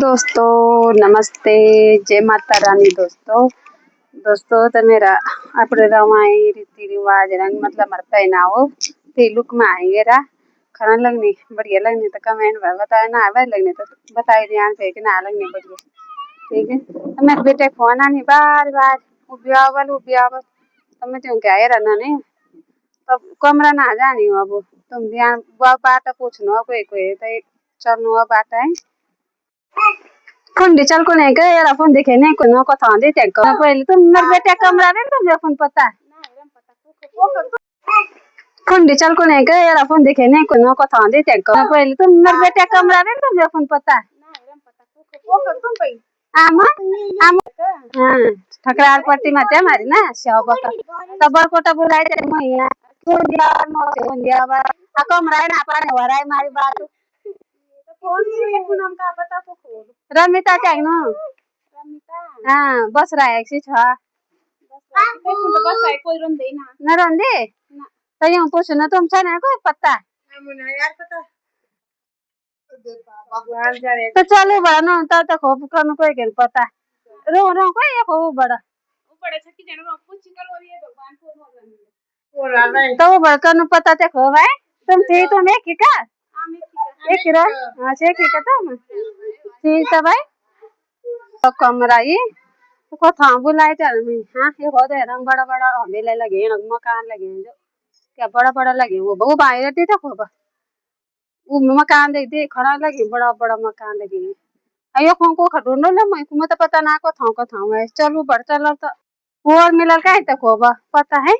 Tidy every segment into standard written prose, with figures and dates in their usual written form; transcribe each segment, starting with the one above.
दोस्तों नमस्ते, जय माता रानी। दोस्तों तो मेरा अपने रवाई रीति रिवाज रंग मतलब मर पहनाओ ते लुक में आएंगे रा खाना लगनी बढ़िया लगनी तो कमेंट में बताए ना आवे लगने तो बताए ध्यान से कि ना लगनी बढ़िया। ठीक है तो मेरे बेटे फोन आनी बार बार उबियावल तो मैं क्यों क्या रहना नहीं तब कमरा ना जानी हो अब तुम ध्यान बात पूछनो कोई कोई तो चलनो बात है फोन चल को नहीं गए यार फोन देखे नहीं को कथा दे ते को पहले तो मेरे बेटे कमरा में तो मेरे फोन पता फोन चल को नहीं गए यार फोन देखे नहीं को कथा दे ते को पहले तो मेरे बेटे कमरा में तो मेरे फोन पता आमा आमा हां ठकरार पट्टी में ते मारी ना शाबा का तबर कोटा बुलाए ते मैया फोन दिया बा आ कमरा ना पाने वराय मारी बात फोन से नाम का बता तो खोल रमिता चाहिए ना रमिता हां बस रहा है सी छ बस है कोई रन दे ना रन दे तो यूं पूछना तुम से ना कोई पता मुझे यार पता भगवान जाने तो चलो बड़ा ना तो खूब कौन कोई के पता रो कोई ये खूब बड़ा वो बड़े छक्की जन रो पूछ कर और ये भगवान को रहा है तो बड़ा कौन पता ते खूब है तुम थी तो मैं की का एक किरा हां से की का तुम थी सब है तो कमरा ये को था बुलाए चल में हां ये हो दे रंग बड़ा बड़ा हमें ले लगे मकान लगे जो क्या बड़ा बड़ा लगे वो बहु बाहर रहती था खूब वो मकान देखते खड़ा लगे बड़ा बड़ा मकान लगे अयो को खटोनो ले मैं तो पता ना को था है चलो बढ़ चलो तो और मिलल का है तो खूब पता है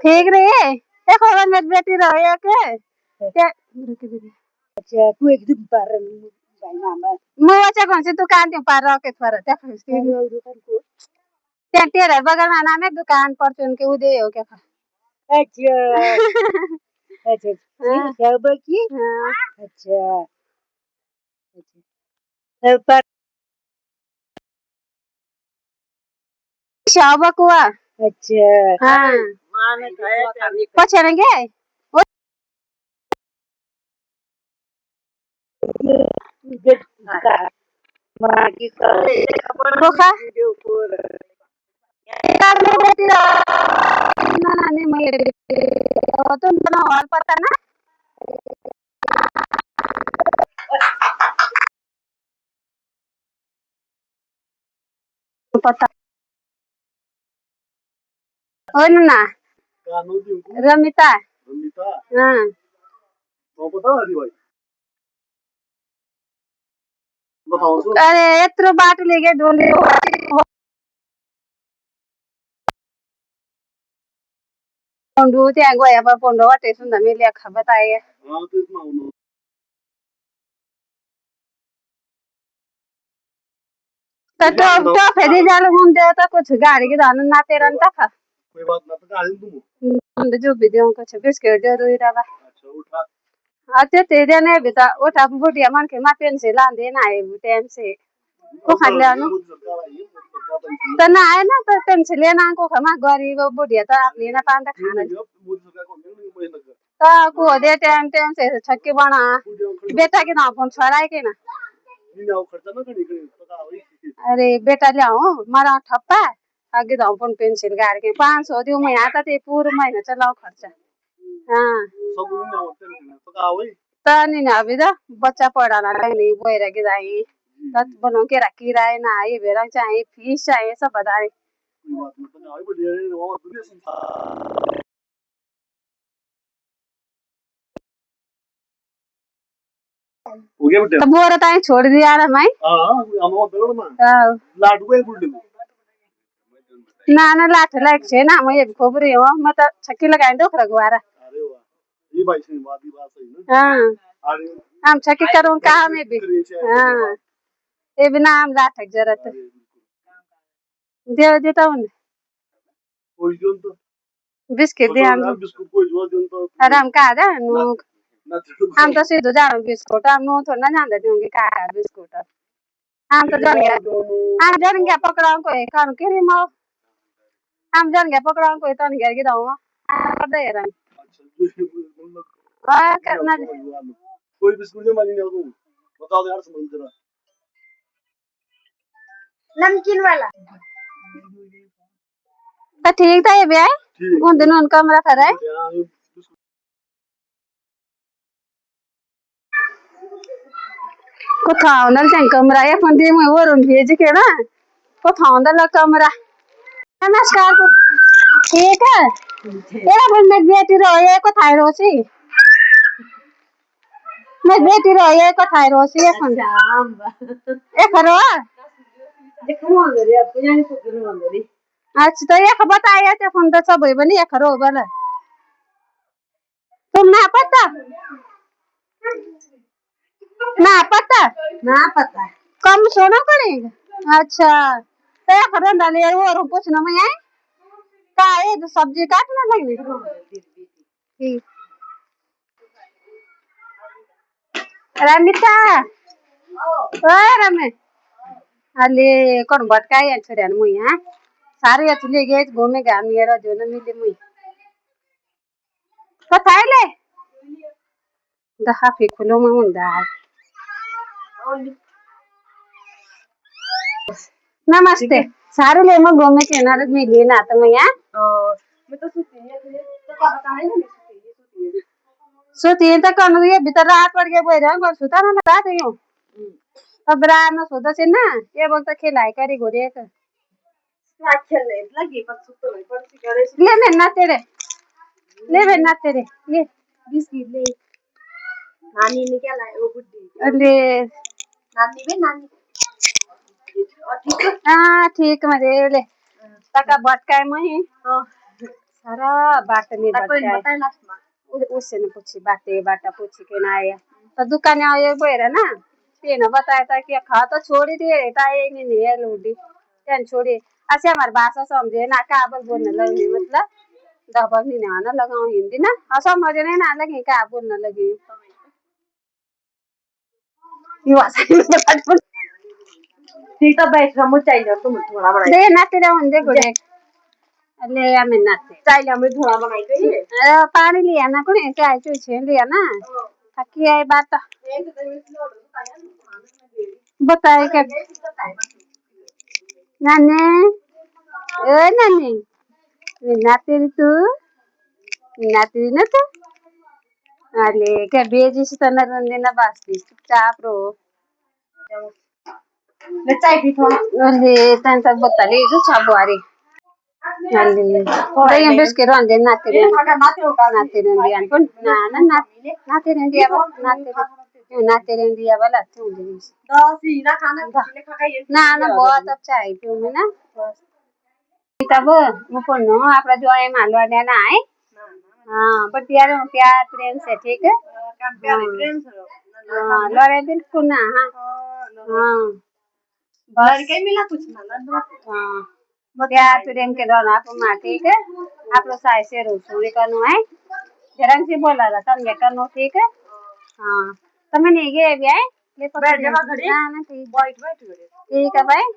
ठीक रही देखो मेरी बेटी रहे के अच्छा तू एक दिन पर मैं अच्छा कौन सी दुकान थी पर के पर देखो दुकान को त्या तेरे बगल में नाम है दुकान पर चुन के उदय हो क्या अच्छा अच्छा सब की अच्छा अच्छा पर शाबक हुआ अच्छा हां मां ने खाया कुछ रहेंगे मां की खबर वीडियो पर यार मैं बेटी ना नहीं मैं तुम ना और पता ना पता हो ना रमिता हां तो पता हरी भाई अरे एत्रो बाट लेके ढूंढे पोंडू ते गया पर पोंडू वाटे सुंदर मिले खबर बताए हां तो इतना तो फेरी जाल हम दे तो कुछ गाड़ी के दान ना तेरा ना था कोई बात ना तो गाड़ी तुम जो वीडियो कुछ बिस्किट दे दो इरा बा अच्छा उठा आते तेरे ने बेटा उठा बुढ़िया मन के मा पेन से लान देना है टाइम से को खा ले ना तो ना है ना तो पेन से लेना को खमा गरीब बुढ़िया तो आप लेना पान था खाना तो को दे टाइम टाइम से छक्के बना बेटा के ना फोन छड़ाए के ना अरे बेटा ले आओ मारा ठप्पा आगे दाऊ पन पेंसिल गाड़ के 500 दियो मैं आता ते पूरा महीना चलाओ खर्चा हां तो नहीं ना अभी तो बच्चा पढ़ाना नहीं बोएरा के जाई तत बनो के रखी राय ना ये बेरा चाहिए फीस चाहिए सब बता रहे हो गया बेटा तब वो रहता है छोड़ दिया ना मैं हां हम बेरोड में हां लाडू को बुल्ड ना लाठ लाइक छे ना मैं खोब रही हूं मैं तो छक्की लगाए दो रघुवारा अरे वाह ये भाई से बात सही ना हां हम छक्की करूं कहां में भी हां ये बिना हम लाठ जरूरत दे देता हूं कोई जोन तो बिस्किट दे हम बिस्कुट कोई जो जोन तो आराम का दा नु हम तो सीधे जानो बिस्कुट हम नो थोड़ा ना जानते होंगे क्या है बिस्कुट हम तो जान गया पकड़ाओ कोई कान के रिमो हम जान गया पकड़ाओ कोई तो नहीं गया कि दाऊँ कर दे यार करना कोई बिस्कुट नहीं मानी नहीं बताओ यार समझ जरा नमकीन वाला तो ठीक था ये भी आए उन दिनों उनका कमरा खरा है को था उन्हें चंग कमरा है फंदी में वो रूम भेज के ना को था उन्हें कमरा नमस्कार ठीक है ये फिर मैं बेटी रोए को थाई रोसी मैं बेटी रोए को थाई रोसी है फंद ये करो देखो अंदर ये आपको जाने को करो अंदर अच्छा तो ये खबर आया थे फंद सब है बनी ये करो वाला तुम ना पता कम सोना पड़ेगा अच्छा तो ये करो डाले वो और कुछ ना मैं आए का ये तो सब्जी काटना लगी ठीक रमिता ओ रमे अले कौन भटकाई है छोरे मुई हां सारे अथले गए घूमे गा मेरा जो न मिले मुई तो थाईले दहा फे खुलो में हुंदा नमस्ते सारे ले मैं घूमे के ना मिली ना तो मैं मैं तो सुती है तो पता है ना सुती त कनु ये भीतर रात पड़ के बोइ रहा गर्छु त न रात यो अब रात न सोदा से ना ये बोलता खेलाय करी घोड़े का क्या खेलने लगी पर सुतो नहीं पड़ती करे ले मैं ना तेरे ले बिस्किट ले नानी ने क्या लाया वो गुड्डी अरे नानी बे नानी और ठीक है हां ठीक मरे ले तका भटकाए मही सारा बाटले भटकाए उससे न पूछी बाटा पूछी के ना आया तो दुकान आए बोरा ना ये न बताया था कि खा तो छोड़ी दिए ता ये नहीं है लूडी क्या छोड़ी ऐसे हमारे भाषा समझे ना काबल बोलने लगी मतलब दबा नहीं ना लगाऊं हिंदी ना समझ नहीं ना लगी का बोलने लगी ये भाषा ठीक है बैठ रहा मुझे चाहिए तुम थोड़ा बड़ा दे ना तेरा मुंडे गुड़े ले या मैं नाते चाहिए हमें थोड़ा बनाई गई पानी लिया ना कोने चाय चुई लिया ना थकी आई बात बताए क्या नाने ए नानी नाते तू नाते ना तू अरे क्या बेजी से तना रंदे ना बास्ती चुपचाप रो ले चाय पी थोड़ा अरे तन तक बताले जो छाबवारी अरे थोड़ा ये बिस्किट रंदे नाते रंदे अनपन ना नाते रंदे अब नाते रंदे अब ला तू दे सीधा खाना ना बहुत अब चाय पीऊं मैं ना तब मुकुन नो आपला जो है मालवा देना है हाँ पर प्यार प्रेम से ठीक है हाँ लड़े बिल्कुल ना हाँ हाँ लड़के मिला कुछ ना हाँ प्यार प्रेम के रहना आप माँ ठीक है आप लोग साइड से रोसोड़ी करनो है जरंग से बोला था तुम ये करनो ठीक है हाँ तो मैं नहीं गए अभी आए ले पकड़ जगह खड़ी ना ठीक है भाई